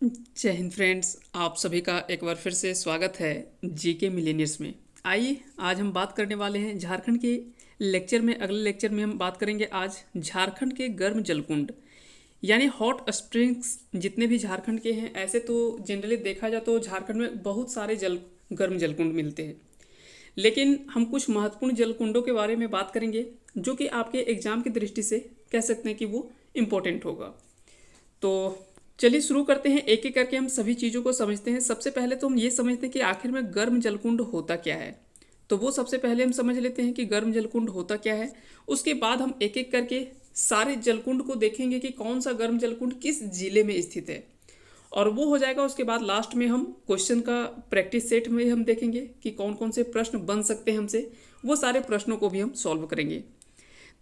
जय हिंद फ्रेंड्स। आप सभी का एक बार फिर से स्वागत है जीके मिलेनियर्स में। आइए आज हम बात करने वाले हैं झारखंड के लेक्चर में। अगले लेक्चर में हम बात करेंगे आज झारखंड के गर्म जलकुंड यानी हॉट स्प्रिंग्स। जितने भी झारखंड के हैं, ऐसे तो जनरली देखा जाए तो झारखंड में बहुत सारे गर्म जलकुंड मिलते हैं, लेकिन हम कुछ महत्वपूर्ण जलकुंडों के बारे में बात करेंगे जो कि आपके एग्जाम की दृष्टि से कह सकते हैं कि वो इम्पोर्टेंट होगा। तो चलिए शुरू करते हैं, एक एक करके हम सभी चीज़ों को समझते हैं। सबसे पहले तो हम ये समझते हैं कि आखिर में गर्म जलकुंड होता क्या है। तो वो सबसे पहले हम समझ लेते हैं कि गर्म जलकुंड होता क्या है। उसके बाद हम एक एक करके सारे जलकुंड को देखेंगे कि कौन सा गर्म जलकुंड किस जिले में स्थित है, और वो हो जाएगा। उसके बाद लास्ट में हम क्वेश्चन का प्रैक्टिस सेट में हम देखेंगे कि कौन कौन से प्रश्न बन सकते हैं हमसे। वो सारे प्रश्नों को भी हम सॉल्व करेंगे।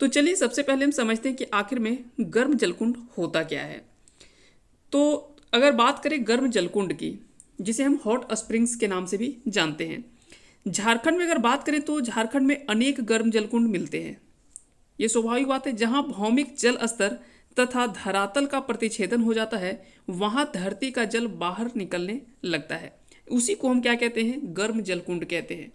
तो चलिए सबसे पहले हम समझते हैं कि आखिर में गर्म जलकुंड होता क्या है। तो अगर बात करें गर्म जलकुंड की, जिसे हम हॉट स्प्रिंग्स के नाम से भी जानते हैं, झारखंड में अगर बात करें तो झारखंड में अनेक गर्म जलकुंड मिलते हैं। ये स्वाभाविक बात है, जहाँ भौमिक जल स्तर तथा धरातल का प्रतिच्छेदन हो जाता है वहाँ धरती का जल बाहर निकलने लगता है। उसी को हम क्या कहते हैं? गर्म जलकुंड कहते हैं।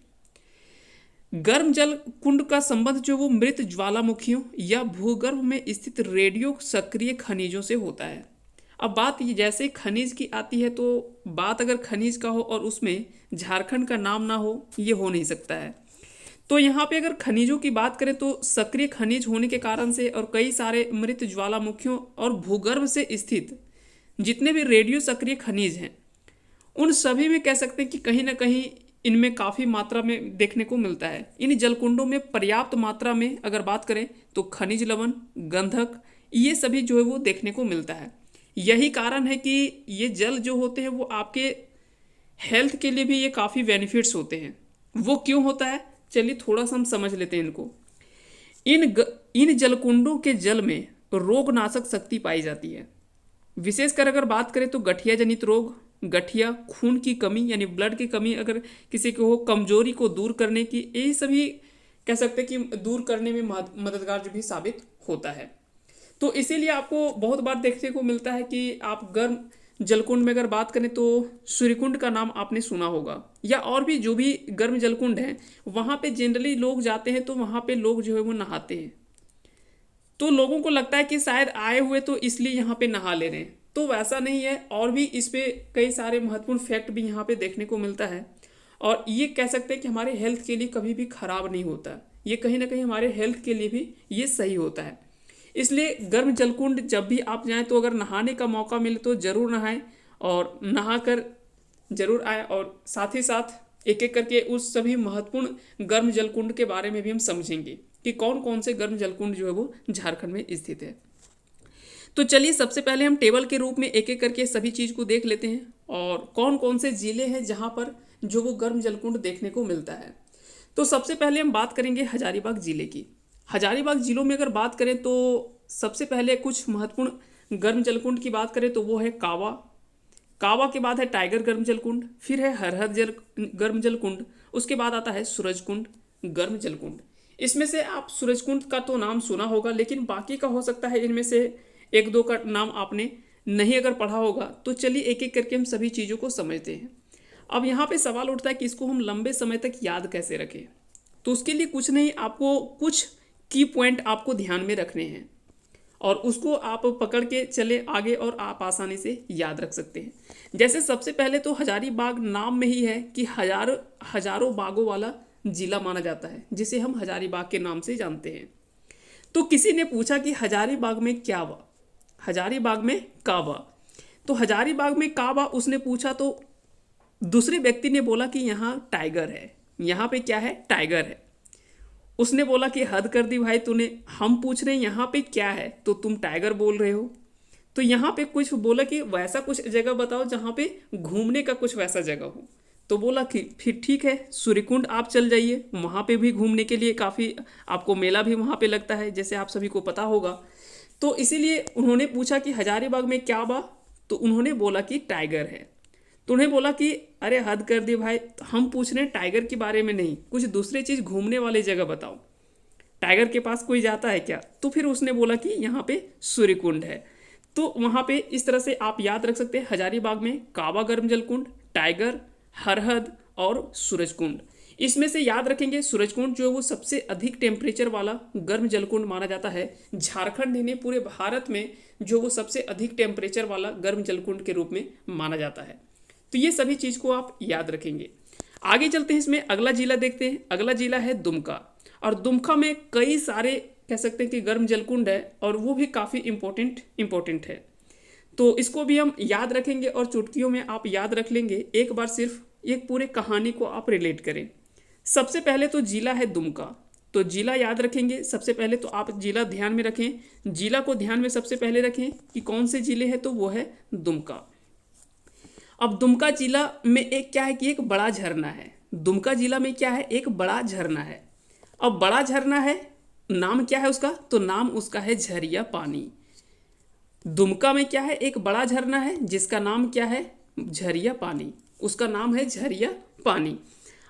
गर्म जल कुंड का संबंध जो वो मृत ज्वालामुखियों या भूगर्भ में स्थित रेडियो सक्रिय खनिजों से होता है। अब बात ये जैसे खनिज की आती है, तो बात अगर खनिज का हो और उसमें झारखंड का नाम ना हो, ये हो नहीं सकता है। तो यहाँ पे अगर खनिजों की बात करें तो सक्रिय खनिज होने के कारण से और कई सारे मृत ज्वालामुखियों और भूगर्भ से स्थित जितने भी रेडियो सक्रिय खनिज हैं, उन सभी में कह सकते हैं कि कहीं ना कहीं इनमें काफ़ी मात्रा में देखने को मिलता है। इन जलकुंडों में पर्याप्त मात्रा में अगर बात करें तो खनिज लवण, गंधक, ये सभी जो है वो देखने को मिलता है। यही कारण है कि ये जल जो होते हैं वो आपके हेल्थ के लिए भी ये काफ़ी बेनिफिट्स होते हैं। वो क्यों होता है, चलिए थोड़ा सा हम समझ लेते हैं इनको। इन जलकुंडों के जल में रोगनाशक शक्ति पाई जाती है। विशेषकर अगर बात करें तो गठिया जनित रोग, गठिया, खून की कमी यानी ब्लड की कमी अगर किसी को हो, कमजोरी को दूर करने की, यही सभी कह सकते हैं कि दूर करने में मददगार जो भी साबित होता है। तो इसीलिए आपको बहुत बार देखने को मिलता है कि आप गर्म जलकुंड में अगर बात करें तो सूर्यकुंड का नाम आपने सुना होगा, या और भी जो भी गर्म जलकुंड हैं वहाँ पे जनरली लोग जाते हैं, तो वहाँ पे लोग जो है वो नहाते हैं। तो लोगों को लगता है कि शायद आए हुए तो इसलिए यहाँ पे नहा ले रहे हैं, तो वैसा नहीं है। और भी इस पे कई सारे महत्वपूर्ण फैक्ट भी यहाँ पे देखने को मिलता है, और ये कह सकते हैं कि हमारे हेल्थ के लिए कभी भी खराब नहीं होता। ये कहीं ना कहीं हमारे हेल्थ के लिए भी ये सही होता है। इसलिए गर्म जलकुंड जब भी आप जाएं तो अगर नहाने का मौका मिले तो ज़रूर नहाएं, और नहा कर जरूर आए। और साथ ही साथ एक एक करके उस सभी महत्वपूर्ण गर्म जलकुंड के बारे में भी हम समझेंगे कि कौन कौन से गर्म जलकुंड जो है वो झारखंड में स्थित है। तो चलिए सबसे पहले हम टेबल के रूप में एक एक करके सभी चीज़ को देख लेते हैं, और कौन कौन से जिले हैं जहाँ पर जो वो गर्म जलकुंड देखने को मिलता है। तो सबसे पहले हम बात करेंगे हजारीबाग जिले की। हजारीबाग जिलों में अगर बात करें तो सबसे पहले कुछ महत्वपूर्ण गर्म जलकुंड की बात करें तो वो है कावा। कावा के बाद है टाइगर गर्म जलकुंड, फिर है हरहर जल गर्म जलकुंड, उसके बाद आता है सूरजकुंड गर्म जलकुंड। इसमें से आप सूरजकुंड का तो नाम सुना होगा, लेकिन बाकी का हो सकता है इनमें से एक दो का नाम आपने नहीं अगर पढ़ा होगा। तो चलिए एक एक करके हम सभी चीज़ों को समझते हैं। अब यहाँ पे सवाल उठता है कि इसको हम लंबे समय तक याद कैसे रखें। तो उसके लिए कुछ नहीं, आपको कुछ की पॉइंट आपको ध्यान में रखने हैं, और उसको आप पकड़ के चले आगे और आप आसानी से याद रख सकते हैं। जैसे सबसे पहले तो हजारीबाग नाम में ही है कि हजारों बागों वाला जिला माना जाता है, जिसे हम हजारीबाग के नाम से जानते हैं। तो किसी ने पूछा कि हजारीबाग में क्या हुआ, हजारीबाग में काबा। तो हजारीबाग में काबा उसने पूछा, तो दूसरे व्यक्ति ने बोला कि यहाँ टाइगर है, यहाँ पे क्या है, टाइगर है। उसने बोला कि हद कर दी भाई तूने, हम पूछ रहे हैं यहाँ पे क्या है तो तुम टाइगर बोल रहे हो। तो यहाँ पे कुछ बोला कि वैसा कुछ जगह बताओ जहाँ पे घूमने का कुछ वैसा जगह हो। तो बोला कि फिर ठीक है, सूर्यकुंड आप चल जाइए, वहाँ पे भी घूमने के लिए काफ़ी आपको मेला भी वहाँ पे लगता है, जैसे आप सभी को पता होगा। तो इसीलिए उन्होंने पूछा कि हजारीबाग में क्या बा, तो उन्होंने बोला कि टाइगर है। तो उन्हें बोला कि अरे हद कर दी भाई, हम पूछ रहे हैं टाइगर के बारे में नहीं, कुछ दूसरे चीज़ घूमने वाली जगह बताओ, टाइगर के पास कोई जाता है क्या। तो फिर उसने बोला कि यहाँ पे सूर्यकुंड है। तो वहाँ पे इस तरह से आप याद रख सकते हैं, हजारीबाग में कावा गर्म जल कुंड, टाइगर, हरहद और सूरजकुंड। इसमें से याद रखेंगे सूरजकुंड जो है वो सबसे अधिक टेम्परेचर वाला गर्म जलकुंड माना जाता है। झारखंड ने पूरे भारत में जो वो सबसे अधिक टेम्परेचर वाला गर्म जलकुंड के रूप में माना जाता है। तो ये सभी चीज़ को आप याद रखेंगे। आगे चलते हैं, इसमें अगला जिला देखते हैं। अगला जिला है दुमका, और दुमका में कई सारे कह सकते हैं कि गर्म जलकुंड है, और वो भी काफ़ी इम्पोर्टेंट है। तो इसको भी हम याद रखेंगे और चुटकियों में आप याद रख लेंगे। एक बार सिर्फ एक पूरे कहानी को आप रिलेट करें। सबसे पहले तो जिला है दुमका, तो जिला याद रखेंगे। सबसे पहले तो आप जिला ध्यान में रखें, जिला को ध्यान में सबसे पहले रखें कि कौन से जिले हैं, तो वो है दुमका। अब दुमका जिला में एक क्या है कि एक बड़ा झरना है। दुमका जिला में क्या है, एक बड़ा झरना है। अब बड़ा झरना है, नाम क्या है उसका, तो नाम उसका है झरिया पानी। दुमका में क्या है, एक बड़ा झरना है जिसका नाम क्या है, झरिया पानी, उसका नाम है झरिया पानी।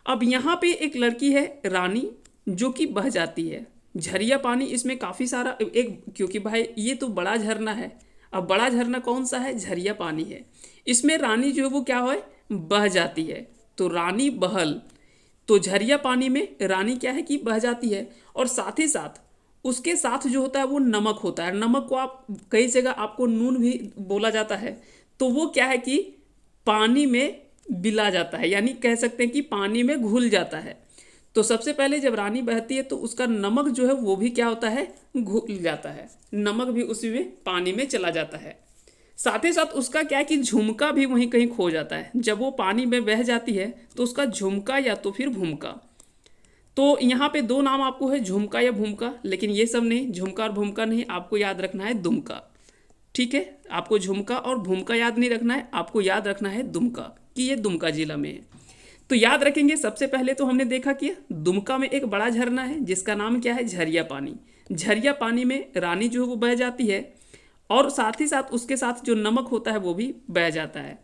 अब यहाँ पे एक लड़की है रानी जो कि बह जाती है झरिया पानी। इसमें काफ़ी सारा एक, क्योंकि भाई ये तो बड़ा झरना है। अब बड़ा झरना कौन सा है, झरिया पानी है। इसमें रानी जो है वो क्या है, बह जाती है, तो रानी बहल। तो झरिया पानी में रानी क्या है कि बह जाती है, और साथ ही साथ उसके साथ जो होता है वो नमक होता है। नमक को आप कई जगह आपको नून भी बोला जाता है। तो वो क्या है कि पानी में बिला जाता है, यानी कह सकते हैं कि पानी में घुल जाता है। तो सबसे पहले जब रानी बहती है तो उसका नमक जो है वो भी क्या होता है, घुल जाता है। नमक भी उसी में पानी में चला जाता है। साथ ही साथ उसका क्या है कि झुमका भी वहीं कहीं खो जाता है। जब वो पानी में बह जाती है तो उसका झुमका या तो फिर भूमका। तो यहाँ पे दो नाम आपको है, झुमका या भूमका, लेकिन ये सब नहीं, झुमका और भूमका नहीं, आपको याद रखना है दुमका। ठीक है, आपको झुमका और भूमका याद नहीं रखना है, आपको याद रखना है दुमका, कि ये दुमका जिला में है। तो याद रखेंगे, सबसे पहले तो हमने देखा कि दुमका में एक बड़ा झरना है जिसका नाम क्या है, झरिया पानी। झरिया पानी में रानी जो है वो बह जाती है, और साथ ही साथ उसके साथ जो नमक होता है वो भी बह जाता है,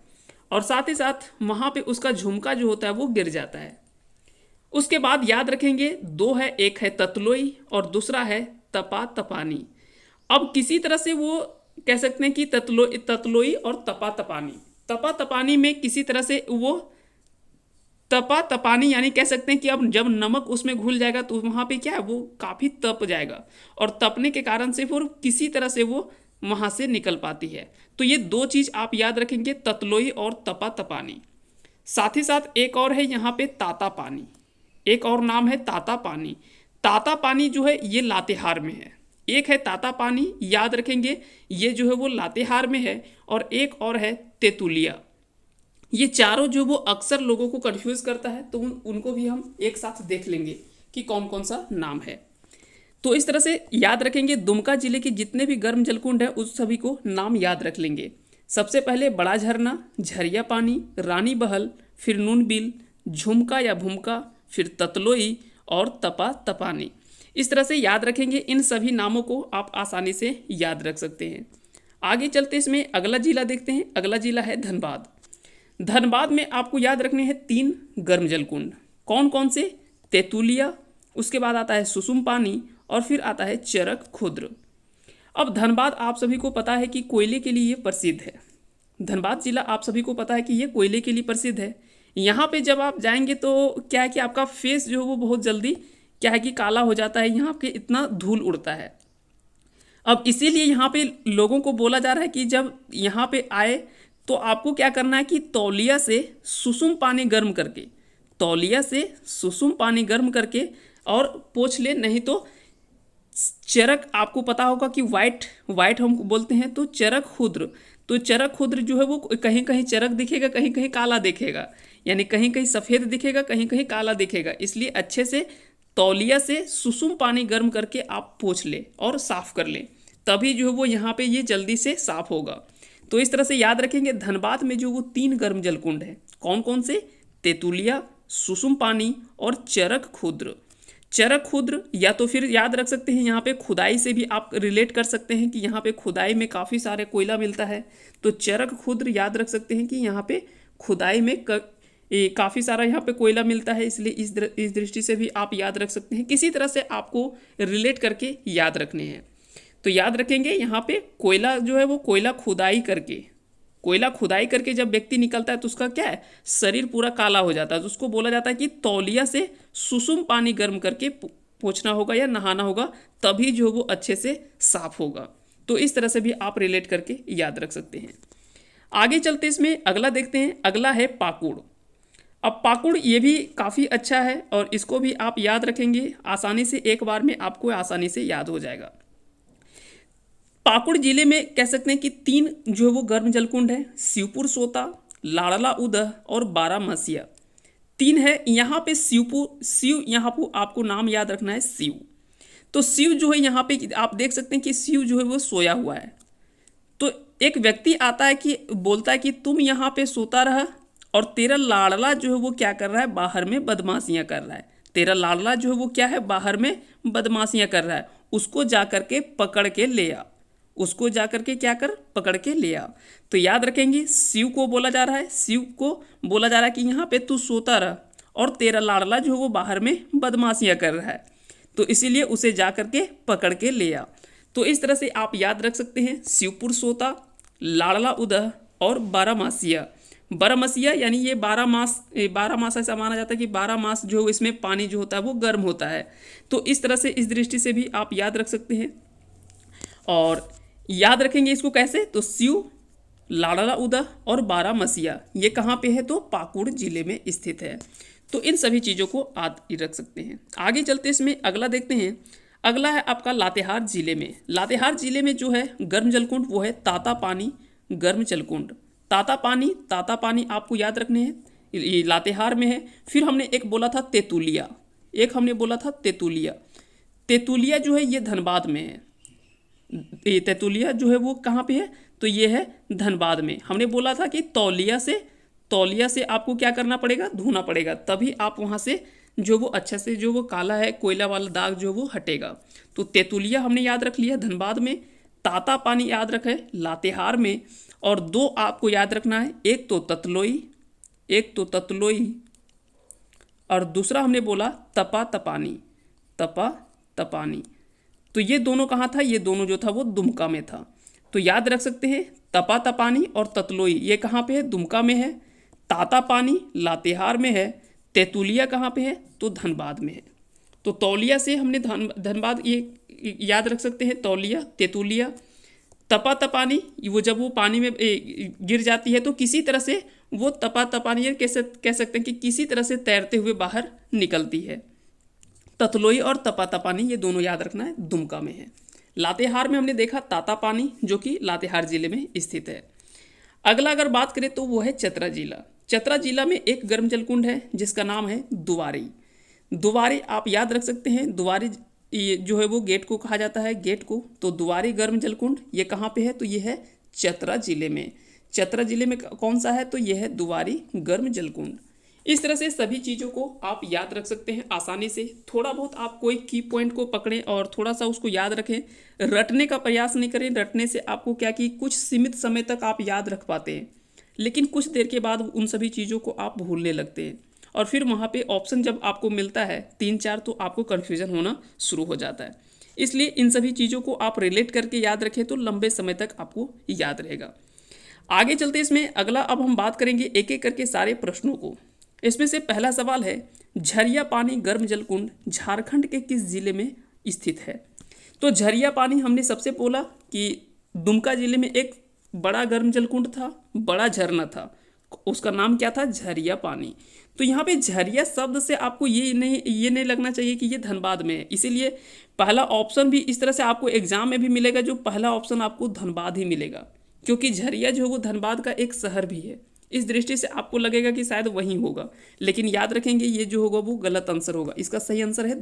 और साथ ही साथ वहाँ पे उसका झुमका जो होता है वो गिर जाता है। उसके बाद याद रखेंगे दो है, एक है ततलोई और दूसरा है तपा तपानी। अब किसी तरह से वो कह सकते हैं कि ततलोई और तपा तपानी। तपा तपानी में किसी तरह से वो तपा तपानी, यानी कह सकते हैं कि अब जब नमक उसमें घुल जाएगा तो वहाँ पे क्या है, वो काफ़ी तप जाएगा, और तपने के कारण से फिर किसी तरह से वो वहाँ से निकल पाती है। तो ये दो चीज़ आप याद रखेंगे, ततलोई और तपा तपानी। साथ ही साथ एक और है यहाँ पे ताता पानी, एक और नाम है ताता पानी। ताता पानी जो है ये लातेहार में है। एक है ताता पानी, याद रखेंगे, ये जो है वो लातेहार में है, और एक और है तेतुलिया। ये चारों जो वो अक्सर लोगों को कंफ्यूज करता है, तो उनको भी हम एक साथ देख लेंगे कि कौन कौन सा नाम है। तो इस तरह से याद रखेंगे, दुमका जिले के जितने भी गर्म जलकुंड है उस सभी को नाम याद रख लेंगे। सबसे पहले बड़ा झरना, झरिया पानी, रानी बहल, फिर नून बिल, झुमका या भूमका, फिर ततलोई और तपा तपानी। इस तरह से याद रखेंगे, इन सभी नामों को आप आसानी से याद रख सकते हैं। आगे चलते इसमें अगला जिला देखते हैं। अगला जिला है धनबाद। धनबाद में आपको याद रखने हैं 3 गर्म जलकुंड। कौन कौन से, तेतुलिया, उसके बाद आता है सुसुम पानी, और फिर आता है चरक खुद्र। अब धनबाद आप सभी को पता है कि कोयले के लिए ये प्रसिद्ध है। धनबाद जिला आप सभी को पता है कि ये कोयले के लिए प्रसिद्ध है। यहाँ पे जब आप जाएंगे तो क्या है कि आपका फेस जो है वो बहुत जल्दी क्या है कि काला हो जाता है, यहाँ पे इतना धूल उड़ता है। अब इसीलिए यहाँ पे लोगों को बोला जा रहा है कि जब यहाँ पे आए तो आपको क्या करना है कि तौलिया से सुसुम पानी गर्म करके, तौलिया से सुसुम पानी गर्म करके और पोंछ ले, नहीं तो चरक, आपको पता होगा कि वाइट हम बोलते हैं, तो चरक खुद्र। तो चरक खुद्र जो है वो कहीं कहीं चरक दिखेगा, कहीं कहीं काला दिखेगा, यानी कहीं कहीं सफ़ेद दिखेगा, कहीं कहीं काला दिखेगा। इसलिए अच्छे से तौलिया से सुसुम पानी गर्म करके आप पोंछ ले और साफ़ कर ले, तभी जो है वो यहाँ पे ये जल्दी से साफ़ होगा। तो इस तरह से याद रखेंगे, धनबाद में जो वो 3 गर्म जलकुंड है, कौन कौन से, तेतुलिया, सुसुम पानी और चरक खुद्र। चरक खुद्र या तो फिर याद रख सकते हैं, यहाँ पे खुदाई से भी आप रिलेट कर सकते हैं कि यहाँ पे खुदाई में काफ़ी सारे कोयला मिलता है, तो चरक खुद्र याद रख सकते हैं कि यहाँ पे खुदाई में काफ़ी सारा यहाँ पे कोयला मिलता है, इसलिए इस दृष्टि से भी आप याद रख सकते हैं। किसी तरह से आपको रिलेट करके याद रखने हैं। तो याद रखेंगे यहाँ पे कोयला जो है वो कोयला खुदाई करके जब व्यक्ति निकलता है तो उसका क्या है, शरीर पूरा काला हो जाता है। तो उसको बोला जाता है कि तौलिया से सुसुम पानी गर्म करके पोंछना होगा या नहाना होगा, तभी जो वो अच्छे से साफ होगा। तो इस तरह से भी आप रिलेट करके याद रख सकते हैं। आगे चलते इसमें अगला देखते हैं। अगला है पाकुड़। अब पाकुड़ ये भी काफ़ी अच्छा है और इसको भी आप याद रखेंगे आसानी से, एक बार में आपको आसानी से याद हो जाएगा। पाकुड़ जिले में कह सकते हैं कि 3 जो है वो गर्म जलकुंड है, शिवपुर सोता, लाड़ला उदह और बारामसिया। 3 है यहाँ पे। शिव यहाँ पर आपको नाम याद रखना है, शिव। तो शिव जो है यहाँ पे आप देख सकते हैं कि शिव जो है वो सोया हुआ है। तो एक व्यक्ति आता है कि बोलता है कि तुम यहाँ पे सोता रहा और तेरा लाड़ला जो है वो क्या कर रहा है, बाहर में बदमाशियाँ कर रहा है। तेरा लाड़ला जो है वो क्या है, बाहर में बदमाशियाँ कर रहा है। उसको जा कर के पकड़ के ले आ। उसको जा कर के क्या कर, पकड़ के ले आ। तो याद रखेंगे शिव को बोला जा रहा है, शिव को बोला जा रहा है कि यहाँ पे तू सोता रहा और तेरा लाड़ला जो है वो बाहर में बदमाशियाँ कर रहा है, तो इसीलिए उसे जा कर के पकड़ के ले आ। तो इस तरह से आप याद रख सकते हैं शिवपुर सोता, लाड़ला उदह और बारामासिया। बारामासिया यानी ये 12 मास ऐसा माना जाता है कि 12 मास जो इसमें पानी जो होता है वो गर्म होता है। तो इस तरह से, इस दृष्टि से भी आप याद रख सकते हैं। और याद रखेंगे इसको कैसे, तो शिव, लाड़ला उदह और बारामसिया ये कहाँ पे है, तो पाकुड़ जिले में स्थित है। तो इन सभी चीज़ों को याद रख सकते हैं। आगे चलते इसमें अगला देखते हैं। अगला है आपका लातेहार जिले में। लातेहार जिले में जो है गर्म जलकुंड वो है ताता पानी गर्म जलकुंड। ताता पानी आपको याद रखने हैं, ये लातेहार में है। फिर हमने एक बोला था तेतुलिया, तेतुलिया जो है ये धनबाद में है। ये तेतुलिया जो है वो कहाँ पे है, तो ये है धनबाद में। हमने बोला था कि तौलिया से आपको क्या करना पड़ेगा, धोना पड़ेगा, तभी आप वहाँ से जो वो अच्छा से जो वो काला है कोयला वाला दाग जो वो हटेगा। तो तेतुलिया हमने याद रख लिया धनबाद में, ताता पानी याद रखे लातेहार में, और 2 आपको याद रखना है, एक तो ततलोई और दूसरा हमने बोला तपा तपानी। तो ये दोनों कहाँ था, ये दोनों जो था वो दुमका में था। तो याद रख सकते हैं तपा तपानी और ततलोई ये कहाँ पे है, दुमका में है। ताता पानी लातेहार में है। तेतुलिया कहाँ पे है, तो धनबाद में है। तो तौलिया से हमने धनबाद ये याद रख सकते हैं, तौलिया तेतुलिया। तपा तपानी वो जब वो पानी में गिर जाती है तो किसी तरह से वो तपा तपानी ये कैसे कह सकते हैं कि किसी तरह से तैरते हुए बाहर निकलती है। ततलोई और तपा तपानी ये दोनों याद रखना है, दुमका में है। लातेहार में हमने देखा ताता पानी जो कि लातेहार जिले में स्थित है। अगला अगर बात करें तो वो है चतरा जिला। चतरा जिला में एक गर्म जलकुंड है जिसका नाम है दुवारी आप याद रख सकते हैं। दुवारी ये जो है वो गेट को कहा जाता है, गेट को। तो दुवारी गर्म जलकुंड ये कहाँ पे है, तो ये है चतरा जिले में। चतरा जिले में कौन सा है, तो ये है दुवारी गर्म जलकुंड। इस तरह से सभी चीज़ों को आप याद रख सकते हैं आसानी से। थोड़ा बहुत आप कोई की पॉइंट को पकड़ें और थोड़ा सा उसको याद रखें, रटने का प्रयास नहीं करें। रटने से आपको क्या कि कुछ सीमित समय तक आप याद रख पाते हैं, लेकिन कुछ देर के बाद उन सभी चीज़ों को आप भूलने लगते हैं और फिर वहाँ पे ऑप्शन जब आपको मिलता है 3-4 तो आपको कन्फ्यूजन होना शुरू हो जाता है। इसलिए इन सभी चीज़ों को आप रिलेट करके याद रखें तो लंबे समय तक आपको याद रहेगा। आगे चलते इसमें अगला अब हम बात करेंगे एक एक करके सारे प्रश्नों को। इसमें से पहला सवाल है झरिया पानी गर्म जलकुंड झारखंड के किस जिले में स्थित है। तो झरिया पानी हमने सबसे बोला कि दुमका जिले में एक बड़ा गर्म जलकुंड था, बड़ा झरना था, उसका नाम क्या था, झरिया पानी। तो यहाँ पे झरिया शब्द से आपको ये नहीं लगना चाहिए कि ये धनबाद में है, इसीलिए पहला ऑप्शन भी इस तरह से आपको एग्जाम में भी मिलेगा, जो पहला ऑप्शन आपको धनबाद ही मिलेगा, क्योंकि झरिया जो है वो धनबाद का एक शहर भी है। इस दृष्टि से आपको लगेगा कि शायद वहीं होगा, लेकिन याद रखेंगे ये जो होगा वो गलत आंसर होगा। इसका सही आंसर है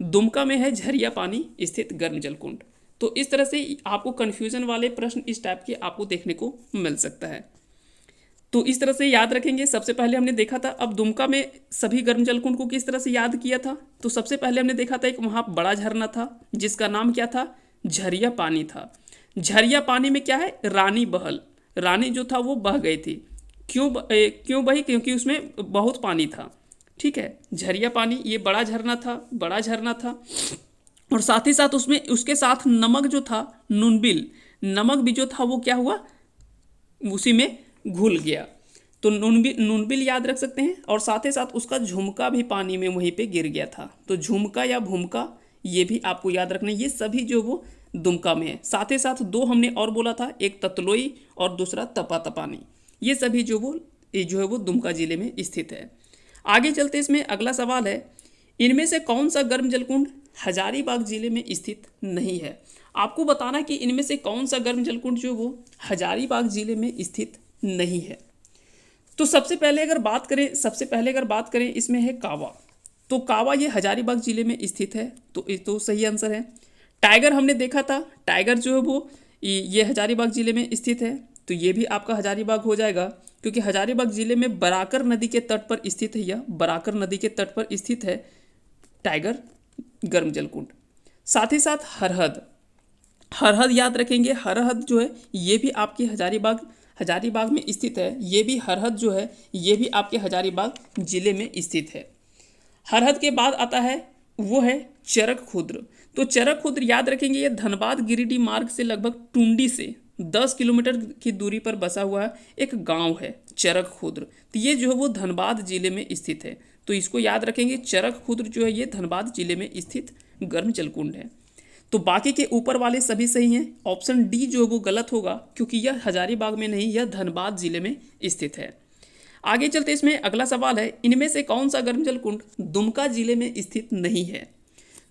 दुमका में है झरिया पानी स्थित गर्म जलकुंड। तो इस तरह से आपको कन्फ्यूजन वाले प्रश्न इस टाइप के आपको देखने को मिल सकता है। तो इस तरह से याद रखेंगे। सबसे पहले हमने देखा था, अब दुमका में सभी गर्म जलकुंड को किस तरह से याद किया था, तो सबसे पहले हमने देखा था एक वहाँ बड़ा झरना था जिसका नाम क्या था, झरिया पानी था। झरिया पानी में क्या है, रानी जो था वो बह गई थी। क्यों बही, क्योंकि उसमें बहुत पानी था। ठीक है, झरिया पानी ये बड़ा झरना था और साथ ही साथ उसमें उसके साथ नमक जो था, नूनबिल, नमक भी जो था वो क्या हुआ, उसी में घुल गया। तो नूनबिल याद रख सकते हैं, और साथ ही साथ उसका झुमका भी पानी में वहीं पे गिर गया था। तो झुमका या भूमका ये भी आपको याद रखना है, ये सभी जो वो दुमका में है। साथ ही साथ दो हमने और बोला था, एक ततलोई और दूसरा तपानी, ये सभी जो है वो दुमका जिले में स्थित है। आगे चलते इसमें अगला सवाल है, इनमें से कौन सा गर्म जलकुंड हजारीबाग जिले में स्थित नहीं है। आपको बताना कि इनमें से कौन सा गर्म जलकुंड जो वो हजारीबाग जिले में स्थित नहीं है। तो सबसे पहले अगर बात करें इसमें है कावा। तो कावा ये हजारीबाग जिले में स्थित है, तो ये तो सही आंसर है। टाइगर हमने देखा था, टाइगर जो है वो ये हजारीबाग जिले में स्थित है, तो ये भी आपका हजारीबाग हो जाएगा, क्योंकि हजारीबाग जिले में बराकर नदी के तट पर स्थित है, यह बराकर नदी के तट पर स्थित है टाइगर गर्म जलकुंड। साथ ही साथ हरहद याद रखेंगे, हरहद जो है ये भी आपकी हजारीबाग में स्थित है। ये भी हरहद जो है ये भी आपके हजारीबाग जिले में स्थित है। हरहद के बाद आता है वो है चरक खुर्द। तो चरक खुर्द याद रखेंगे, ये धनबाद गिरिडीह मार्ग से लगभग टुंडी से 10 किलोमीटर की दूरी पर बसा हुआ एक गांव है चरक खुर्द। तो ये जो है वो धनबाद जिले में स्थित है, तो इसको याद रखेंगे, चरक खुर्द जो है ये धनबाद जिले में स्थित गर्म जलकुंड है। तो बाकी के ऊपर वाले सभी सही हैं, ऑप्शन डी जो है वो गलत होगा, क्योंकि यह हजारीबाग में नहीं, यह धनबाद जिले में स्थित है। आगे चलते इसमें अगला सवाल है, इनमें से कौन सा गर्म जलकुंड दुमका जिले में स्थित नहीं है।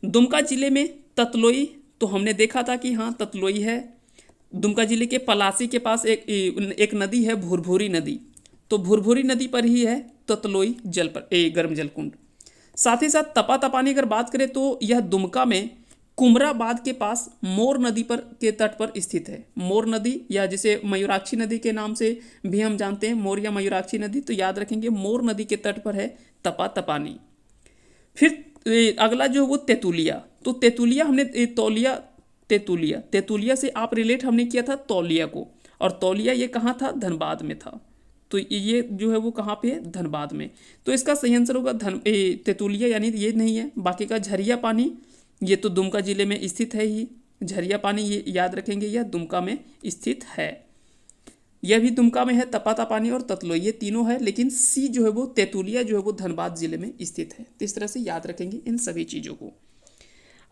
दुमका जिले में ततलोई, तो हमने देखा था कि हाँ ततलोई है। दुमका जिले के पलासी के पास एक नदी है भुरभुरी नदी, तो भुरभुरी नदी पर ही है ततलोई गर्म जलकुंड। साथ ही साथ तपानी अगर बात करें तो यह दुमका में कुमराबाद के पास मोर नदी पर के तट पर स्थित है। मोर नदी, या जिसे मयूराक्षी नदी के नाम से भी हम जानते हैं, मोर या मयूराक्षी नदी, तो याद रखेंगे मोर नदी के तट पर है तपानी। फिर अगला जो वो तेतुलिया, तो तेतुलिया हमने तेतुलिया से आप रिलेट हमने किया था तौलिया को, और तौलिया ये कहाँ था, धनबाद में था। तो ये जो है वो कहाँ पे है, धनबाद में। तो इसका सही आंसर होगा तेतुलिया, यानी ये नहीं है। बाकी का झरिया पानी, ये तो दुमका जिले में स्थित है ही, झरिया पानी ये याद रखेंगे, यह दुमका में स्थित है। यह भी दुमका में है, तपानी और ततलोई, ये तीनों है, लेकिन सी जो है वो तेतुलिया जो है वो धनबाद जिले में स्थित है। तो इस तरह से याद रखेंगे इन सभी चीज़ों को।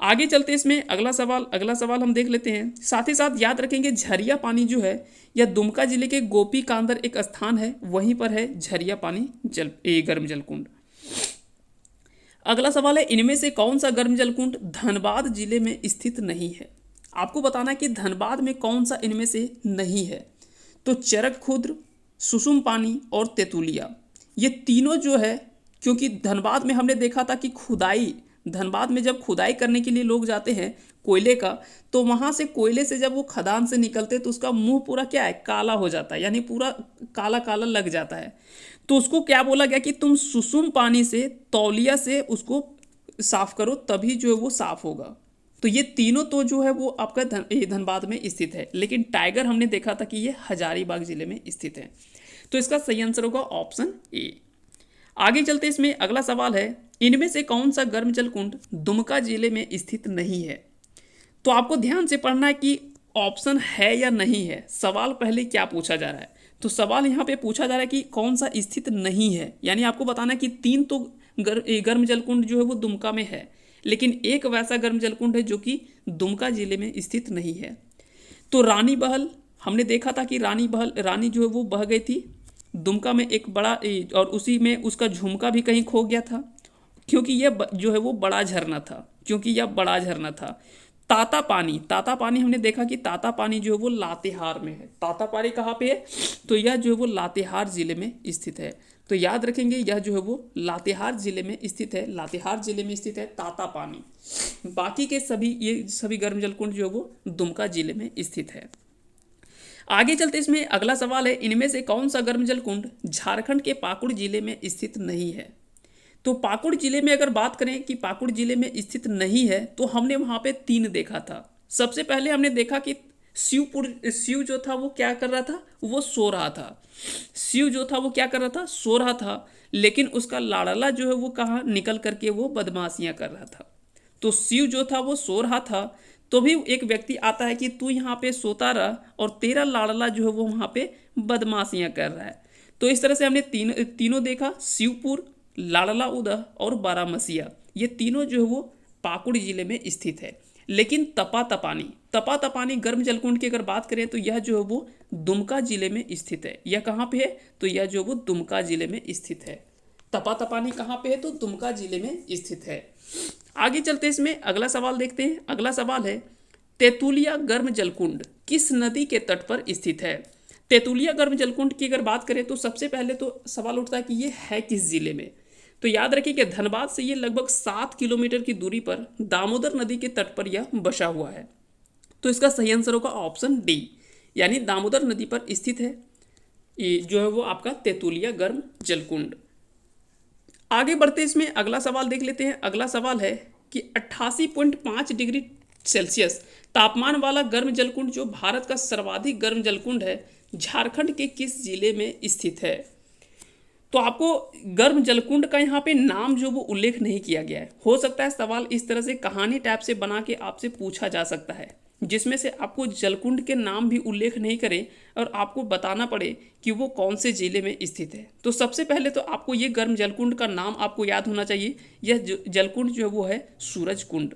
आगे चलते इसमें अगला सवाल हम देख लेते हैं। साथ ही साथ याद रखेंगे, झरिया पानी जो है यह दुमका जिले के गोपी कांदर एक स्थान है, वहीं पर है झरिया पानी गर्म जलकुंड। अगला सवाल है, इनमें से कौन सा गर्म जलकुंड धनबाद जिले में स्थित नहीं है। आपको बताना है कि धनबाद में कौन सा इनमें से नहीं है। तो चरक खुर्द, सुसुम पानी और तेतुलिया, ये तीनों जो है, क्योंकि धनबाद में हमने देखा था कि धनबाद में जब खुदाई करने के लिए लोग जाते हैं कोयले का, तो वहाँ से कोयले से जब वो खदान से निकलते तो उसका मुंह पूरा क्या है, काला हो जाता है, यानी पूरा काला काला लग जाता है। तो उसको क्या बोला गया कि तुम सुसुम पानी से, तौलिया से उसको साफ करो, तभी जो है वो साफ होगा। तो ये तीनों तो जो है वो आपका धनबाद में स्थित है, लेकिन टाइगर हमने देखा था कि ये हजारीबाग जिले में स्थित है। तो इसका सही आंसर होगा ऑप्शन ए। आगे चलते इसमें अगला सवाल है, इनमें से कौन सा गर्म जलकुंड दुमका जिले में स्थित नहीं है। तो आपको ध्यान से पढ़ना है कि ऑप्शन है या नहीं है। सवाल पहले क्या पूछा जा रहा है, तो सवाल यहाँ पे पूछा जा रहा है कि कौन सा स्थित नहीं है, यानी आपको बताना है कि 3 तो गर्म जलकुंड जो है वो दुमका में है, लेकिन एक वैसा गर्म जलकुंड है जो कि दुमका जिले में स्थित नहीं है। तो रानी बहल हमने देखा था कि रानी जो है वो बह गई थी दुमका में एक बड़ा, और उसी में उसका झुमका भी कहीं खो गया था, क्योंकि यह जो है वो बड़ा झरना था। ताता पानी हमने देखा कि ताता पानी जो है वो लातेहार में है। ताता पानी कहाँ पे है, तो यह जो है वो लातेहार जिले में स्थित है। तो याद रखेंगे, यह जो है वो लातेहार जिले में स्थित है ताता पानी। बाकी के सभी गर्म जलकुंड जो है वो दुमका जिले में स्थित है। आगे चलते इसमें अगला सवाल है, इनमें से कौन सा गर्म जलकुंड झारखंड के पाकुड़ जिले में स्थित नहीं है। तो पाकुड़ जिले में अगर बात करें कि पाकुड़ जिले में स्थित नहीं है, तो हमने वहाँ पे 3 देखा था। सबसे पहले हमने देखा कि शिव जो था वो क्या कर रहा था, वो सो रहा था, लेकिन उसका लाड़ला जो है वो कहाँ निकल करके वो बदमाशियाँ कर रहा था। तो शिव जो था वो सो रहा था, तो भी एक व्यक्ति आता है कि तू यहाँ पे सोता रह और तेरा लाडला जो है वो वहाँ पे बदमाशियाँ कर रहा है। तो इस तरह से हमने तीनों देखा, शिवपुर, लाडला उदह और बारामसिया, ये तीनों जो है वो पाकुड़ जिले में स्थित है। लेकिन तपा तपानी गर्म जलकुंड की अगर बात करें तो यह जो है वो दुमका जिले में स्थित है। यह कहाँ पे है? तो यह जो वो दुमका जिले में स्थित है। तपा तपानी कहाँ पे है? तो दुमका जिले में स्थित है। आगे चलते इसमें अगला सवाल देखते हैं। अगला सवाल है, तेतुलिया गर्म जलकुंड किस नदी के तट पर स्थित है? तेतुलिया गर्म जलकुंड की अगर बात करें तो सबसे पहले तो सवाल उठता है कि ये है किस जिले में। तो याद रखिए कि धनबाद से ये लगभग 7 किलोमीटर की दूरी पर दामोदर नदी के तट पर यह बसा हुआ है। तो इसका सही आंसर होगा ऑप्शन डी, यानी दामोदर नदी पर स्थित है ये जो है वो आपका तेतुलिया गर्म जलकुंड। आगे बढ़ते इसमें अगला सवाल देख लेते हैं। अगला सवाल है कि 88.5 डिग्री सेल्सियस तापमान वाला गर्म जलकुंड जो भारत का सर्वाधिक गर्म जलकुंड है, झारखंड के किस जिले में स्थित है? तो आपको गर्म जलकुंड का यहाँ पे नाम जो वो उल्लेख नहीं किया गया है। हो सकता है सवाल इस तरह से कहानी टाइप से बना के आपसे पूछा जा सकता है, जिसमें से आपको जलकुंड के नाम भी उल्लेख नहीं करें और आपको बताना पड़े कि वो कौन से जिले में स्थित है। तो सबसे पहले तो आपको ये गर्म जलकुंड का नाम आपको याद होना चाहिए। यह जलकुंड जो है वो है सूरज कुंड।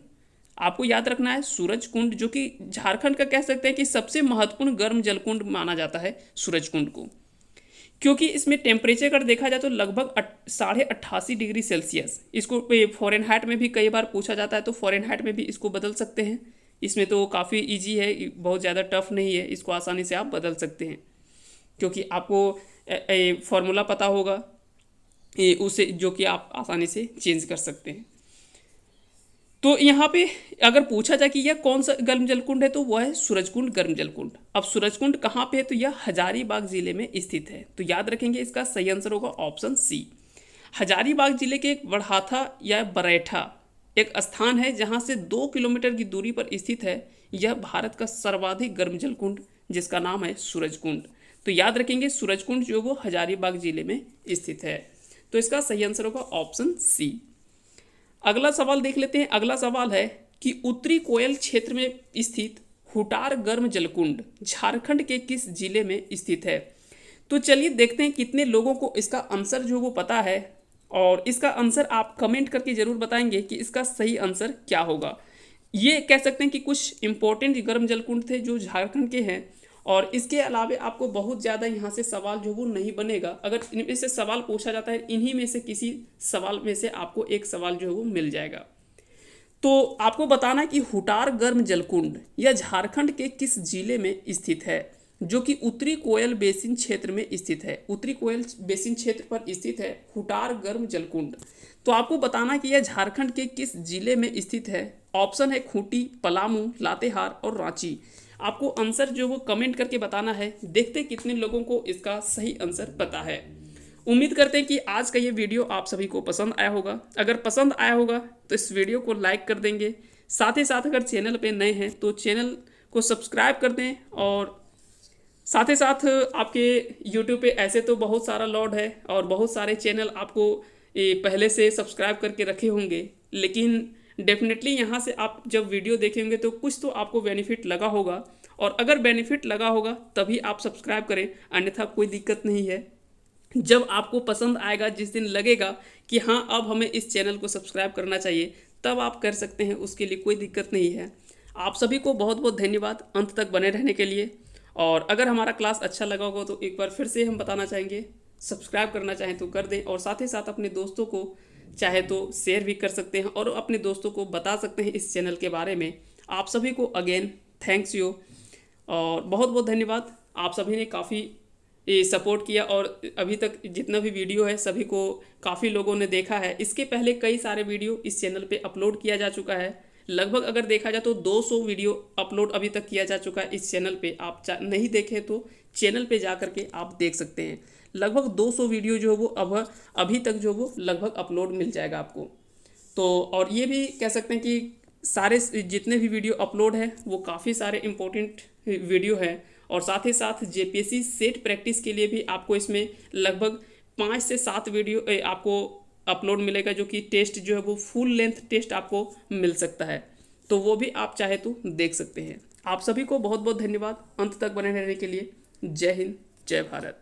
आपको याद रखना है सूरज कुंड, जो कि झारखंड का कह सकते हैं कि सबसे महत्वपूर्ण गर्म जलकुंड माना जाता है सूरज कुंड को, क्योंकि इसमें टेम्परेचर अगर देखा जाए तो लगभग 88.5 डिग्री सेल्सियस। इसको फ़ॉरेनहाइट में भी कई बार पूछा जाता है, तो फ़ॉरेनहाइट में भी इसको बदल सकते हैं। इसमें तो काफ़ी इजी है, बहुत ज़्यादा टफ नहीं है, इसको आसानी से आप बदल सकते हैं, क्योंकि आपको फॉर्मूला पता होगा उसे, जो कि आप आसानी से चेंज कर सकते हैं। तो यहाँ पे अगर पूछा जाए कि यह कौन सा गर्म जलकुंड है तो वह है सूरजकुंड गर्म जलकुंड। अब सूरजकुंड कहाँ पे है? तो यह हजारीबाग जिले में स्थित है। तो याद रखेंगे इसका सही आंसर होगा ऑप्शन सी। हजारीबाग जिले के एक बड़हाथा या बरैठा एक स्थान है जहाँ से 2 किलोमीटर की दूरी पर स्थित है। यह भारत का सर्वाधिक गर्म जलकुंड, जिसका नाम है सूरजकुंड। तो याद रखेंगे सूरजकुंड जो वो हजारीबाग जिले में स्थित है। तो इसका सही आंसर होगा ऑप्शन सी। अगला सवाल देख लेते हैं। अगला सवाल है कि उत्तरी कोयल क्षेत्र में स्थित हुटार गर्म जलकुंड झारखंड के किस जिले में स्थित है? तो चलिए देखते हैं कितने लोगों को इसका आंसर जो वो पता है, और इसका आंसर आप कमेंट करके ज़रूर बताएंगे कि इसका सही आंसर क्या होगा। ये कह सकते हैं कि कुछ इंपॉर्टेंट गर्म जलकुंड थे जो झारखंड के हैं, और इसके अलावा आपको बहुत ज़्यादा यहाँ से सवाल जो वो नहीं बनेगा। अगर इनमें से सवाल पूछा जाता है, इन्हीं में से किसी सवाल में से आपको एक सवाल जो है वो मिल जाएगा। तो आपको बताना कि हुटार गर्म जलकुंड यह झारखंड के किस जिले में स्थित है, जो कि उत्तरी कोयल बेसिन क्षेत्र में स्थित है। उत्तरी कोयल बेसिन क्षेत्र पर स्थित है हुटार गर्म जलकुंड। तो आपको बताना कि यह झारखंड के किस जिले में स्थित है। ऑप्शन है खूंटी, पलामू, लातेहार और रांची। आपको आंसर जो वो कमेंट करके बताना है। देखते कितने लोगों को इसका सही आंसर पता है। उम्मीद करते हैं कि आज का ये वीडियो आप सभी को पसंद आया होगा। अगर पसंद आया होगा तो इस वीडियो को लाइक कर देंगे। साथ ही साथ अगर चैनल पे नए हैं तो चैनल को सब्सक्राइब कर दें, और साथ ही साथ आपके यूट्यूब पे ऐसे तो बहुत सारा लॉड है और बहुत सारे चैनल आपको पहले से सब्सक्राइब करके रखे होंगे, लेकिन डेफिनेटली यहाँ से आप जब वीडियो देखेंगे तो कुछ तो आपको बेनिफिट लगा होगा, और अगर बेनिफिट लगा होगा तभी आप सब्सक्राइब करें, अन्यथा कोई दिक्कत नहीं है। जब आपको पसंद आएगा, जिस दिन लगेगा कि हाँ अब हमें इस चैनल को सब्सक्राइब करना चाहिए, तब आप कर सकते हैं, उसके लिए कोई दिक्कत नहीं है। आप सभी को बहुत बहुत धन्यवाद अंत तक बने रहने के लिए। और अगर हमारा क्लास अच्छा लगा होगा तो एक बार फिर से हम बताना चाहेंगे, सब्सक्राइब करना चाहें तो कर दें, और साथ ही साथ अपने दोस्तों को चाहे तो शेयर भी कर सकते हैं और अपने दोस्तों को बता सकते हैं इस चैनल के बारे में। आप सभी को अगेन थैंक्स यू, और बहुत बहुत धन्यवाद। आप सभी ने काफ़ी सपोर्ट किया, और अभी तक जितना भी वीडियो है सभी को काफ़ी लोगों ने देखा है। इसके पहले कई सारे वीडियो इस चैनल पे अपलोड किया जा चुका है। लगभग अगर देखा जाए तो 200 वीडियो अपलोड अभी तक किया जा चुका है इस चैनल पे। आप नहीं देखे तो चैनल पे जा करके आप देख सकते हैं। लगभग 200 वीडियो जो वो अभी तक जो वो लगभग अपलोड मिल जाएगा आपको। तो और ये भी कह सकते हैं कि सारे जितने भी वीडियो अपलोड है वो काफ़ी सारे इम्पोर्टेंट वीडियो है, और साथ ही साथ जेपीएससी सेट प्रैक्टिस के लिए भी आपको इसमें लगभग 5 से 7 वीडियो आपको अपलोड मिलेगा, जो कि टेस्ट जो है वो फुल लेंथ टेस्ट आपको मिल सकता है, तो वो भी आप चाहे तो देख सकते हैं। आप सभी को बहुत बहुत धन्यवाद अंत तक बने रहने के लिए। जय हिंद, जय भारत।